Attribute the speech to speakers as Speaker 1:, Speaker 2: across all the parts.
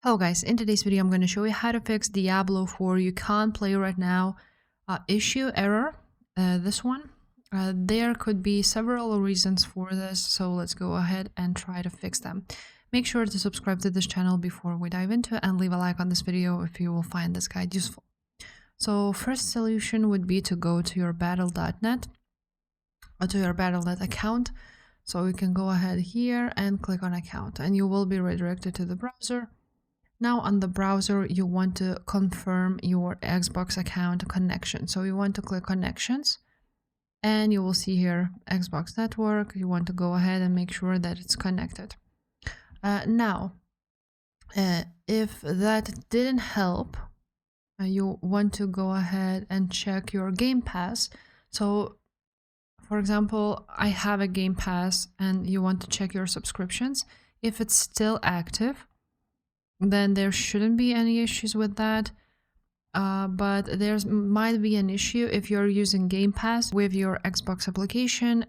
Speaker 1: Hello guys, in today's video I'm going to show you how to fix Diablo 4 you can't play right now issue error. This one. There could be several reasons for this, so let's go ahead and try to fix them. Make sure to subscribe to this channel before we dive into it and leave a like on this video if you will find this guide useful. So first solution would be to go to your battle.net or to your battle.net account. So you can go ahead here and click on account and you will be redirected to the browser. Now on the browser, you want to confirm your Xbox account connection. So you want to click connections and you will see here Xbox network. You want to go ahead and make sure that it's connected. If that didn't help, you want to go ahead and check your Game Pass. So for example, I have a Game Pass and you want to check your subscriptions. If it's still active, then there shouldn't be any issues with that. But there might be an issue if you're using Game Pass with your Xbox application.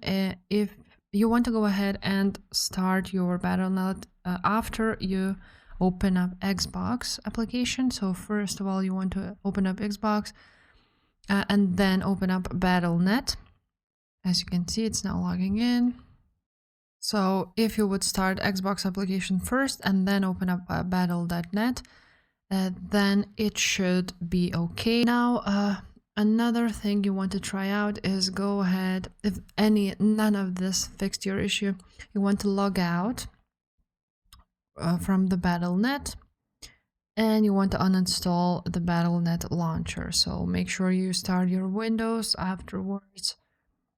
Speaker 1: If you want to go ahead and start your Battle.net after you open up Xbox application. So first of all, you want to open up Xbox and then open up Battle.net. As you can see, it's now logging in. So if you would start Xbox application first and then open up battle.net, then it should be okay. Now, another thing you want to try out is go ahead, if none of this fixed your issue, you want to log out from the battle.net and you want to uninstall the battle.net launcher. So make sure you start your Windows afterwards,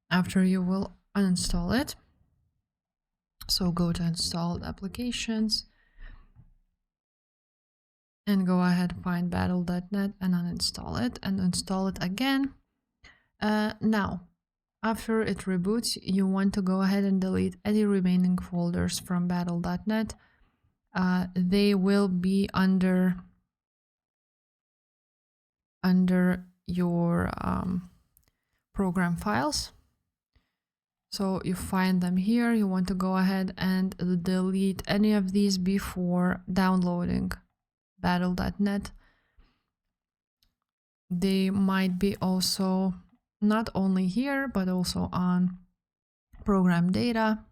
Speaker 1: after you will uninstall it. So go to installed applications and go ahead, find battle.net and uninstall it and install it again. Now, after it reboots, you want to go ahead and delete any remaining folders from battle.net. They will be under your program files. So you find them here, you want to go ahead and delete any of these before downloading battle.net. They might be also not only here, but also on program data.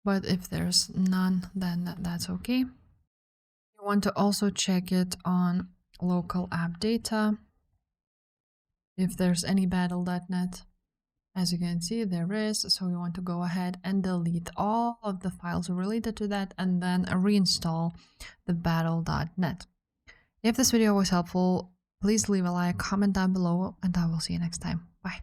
Speaker 1: But if there's none, then that's okay. You want to also check it on local app data, if there's any battle.net. As you can see, there is, so we want to go ahead and delete all of the files related to that and then reinstall the battle.net. If this video was helpful, please leave a like, comment down below, and I will see you next time. Bye.